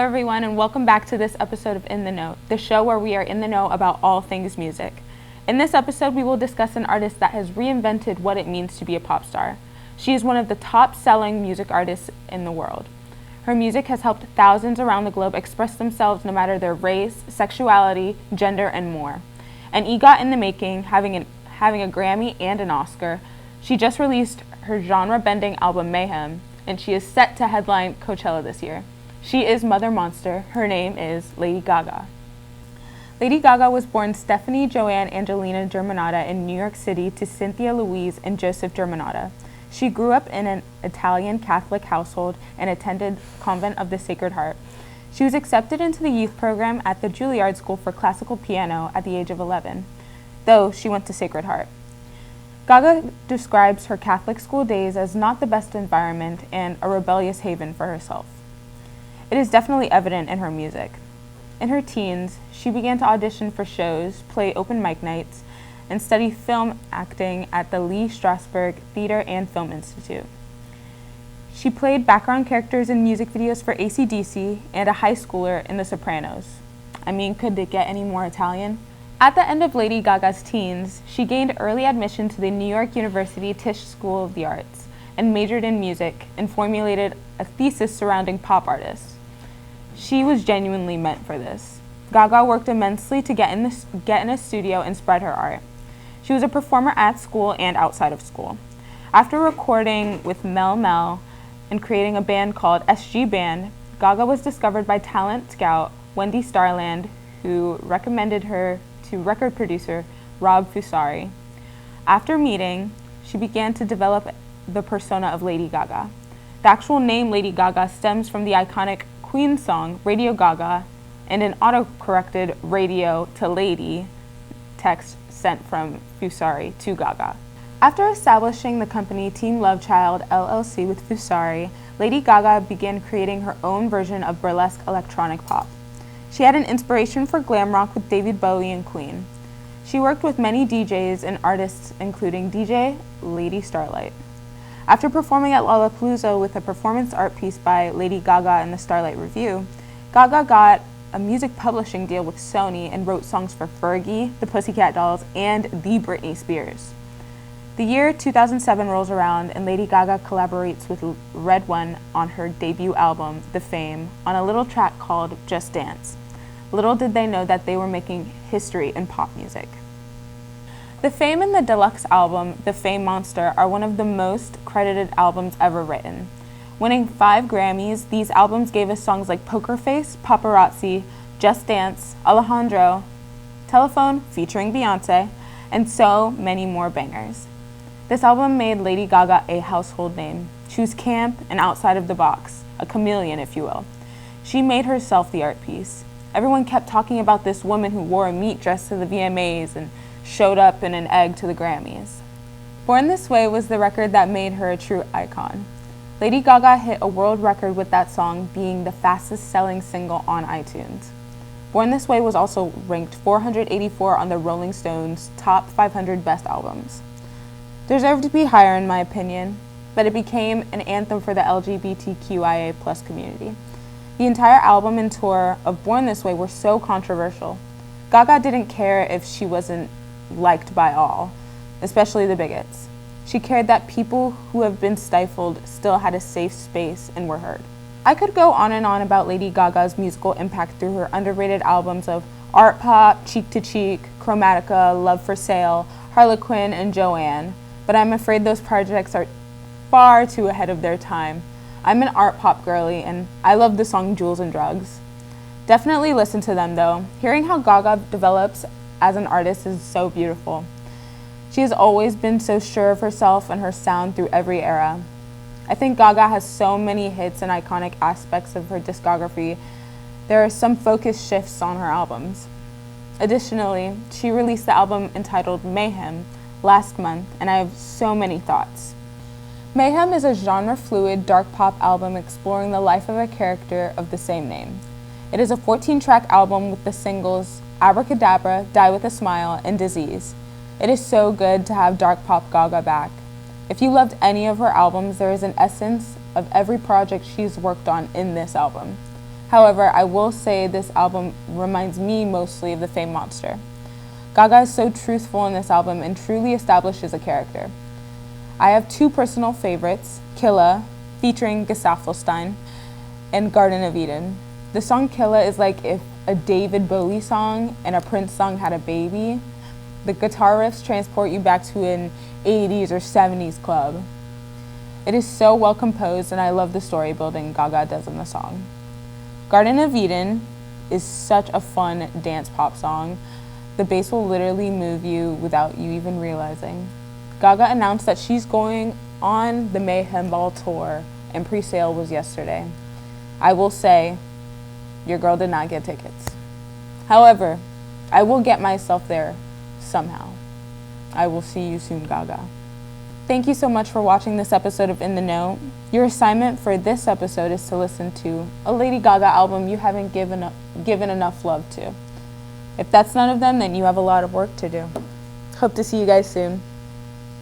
everyone, and welcome back to this episode of In the Know, the show where we are in the know about all things music. In this episode, we will discuss an artist that has reinvented what it means to be a pop star. She is one of the top-selling music artists in the world. Her music has helped thousands around the globe express themselves no matter their race, sexuality, gender, and more. An EGOT in the making, having a Grammy and an Oscar, she just released her genre-bending album Mayhem, and she is set to headline Coachella this year. She is Mother Monster. Her name is Lady Gaga. Lady Gaga was born Stephanie Joanne Angelina Germanotta in New York City to Cynthia Louise and Joseph Germanotta. She grew up in an Italian Catholic household and attended Convent of the Sacred Heart. She was accepted into the youth program at the Juilliard School for Classical Piano at the age of 11, though she went to Sacred Heart. Gaga describes her Catholic school days as not the best environment and a rebellious haven for herself. It is definitely evident in her music. In her teens, she began to audition for shows, play open mic nights, and study film acting at the Lee Strasberg Theater and Film Institute. She played background characters in music videos for AC/DC and a high schooler in The Sopranos. I mean, could it get any more Italian? At the end of Lady Gaga's teens, she gained early admission to the New York University Tisch School of the Arts and majored in music and formulated a thesis surrounding pop artists. She was genuinely meant for this. Gaga worked immensely to get in a studio and spread her art. She was a performer at school and outside of school. After recording with Mel Mel and creating a band called SG Band, Gaga was discovered by talent scout Wendy Starland, who recommended her to record producer Rob Fusari. After meeting, she began to develop the persona of Lady Gaga. The actual name Lady Gaga stems from the iconic Queen song Radio Gaga and an auto-corrected radio to lady text sent from Fusari to Gaga. After establishing the company Team Love Child LLC with Fusari, Lady Gaga began creating her own version of burlesque electronic pop. She had an inspiration for glam rock with David Bowie and Queen. She worked with many DJs and artists including DJ Lady Starlight. After performing at Lollapalooza with a performance art piece by Lady Gaga and the Starlight Review, Gaga got a music publishing deal with Sony and wrote songs for Fergie, the Pussycat Dolls, and the Britney Spears. The year 2007 rolls around and Lady Gaga collaborates with Red One on her debut album, The Fame, on a little track called Just Dance. Little did they know that they were making history in pop music. The Fame and the deluxe album, The Fame Monster, are one of the most credited albums ever written. Winning 5 Grammys, these albums gave us songs like Poker Face, Paparazzi, Just Dance, Alejandro, Telephone featuring Beyonce, and so many more bangers. This album made Lady Gaga a household name. She was camp and outside of the box, a chameleon, if you will. She made herself the art piece. Everyone kept talking about this woman who wore a meat dress to the VMAs and showed up in an egg to the Grammys. Born This Way was the record that made her a true icon. Lady Gaga hit a world record with that song being the fastest selling single on iTunes. Born This Way was also ranked 484 on the Rolling Stones top 500 best albums. Deserved to be higher in my opinion, but it became an anthem for the LGBTQIA+ community. The entire album and tour of Born This Way were so controversial. Gaga didn't care if she wasn't liked by all, especially the bigots. She cared that people who have been stifled still had a safe space and were heard. I could go on and on about Lady Gaga's musical impact through her underrated albums of Art Pop, Cheek to Cheek, Chromatica, Love for Sale, Harlequin, and Joanne, but I'm afraid those projects are far too ahead of their time. I'm an art pop girly, and I love the song Jewels and Drugs. Definitely listen to them though. Hearing how Gaga develops as an artist is so beautiful. She has always been so sure of herself and her sound through every era. I think Gaga has so many hits and iconic aspects of her discography. There are some focus shifts on her albums. Additionally, she released the album entitled Mayhem last month, and I have so many thoughts. Mayhem is a genre-fluid dark pop album exploring the life of a character of the same name. It is a 14-track album with the singles Abracadabra, Die With a Smile, and Disease. It is so good to have dark pop Gaga back. If you loved any of her albums, there is an essence of every project she's worked on in this album. However, I will say this album reminds me mostly of the Fame Monster. Gaga is so truthful in this album and truly establishes a character. I have two personal favorites, Killa, featuring Gesaffelstein, and Garden of Eden. The song Killa is like if a David Bowie song and a Prince song had a baby. The guitar riffs transport you back to an 80s or 70s club. It is so well composed, and I love the story building Gaga does in the song. Garden of Eden is such a fun dance pop song. The bass will literally move you without you even realizing. Gaga announced that she's going on the Mayhem Ball tour, and pre-sale was yesterday. I will say, your girl did not get tickets. However, I will get myself there somehow. I will see you soon, Gaga. Thank you so much for watching this episode of In the Know. Your assignment for this episode is to listen to a Lady Gaga album you haven't given enough love to. If that's none of them, then you have a lot of work to do. Hope to see you guys soon.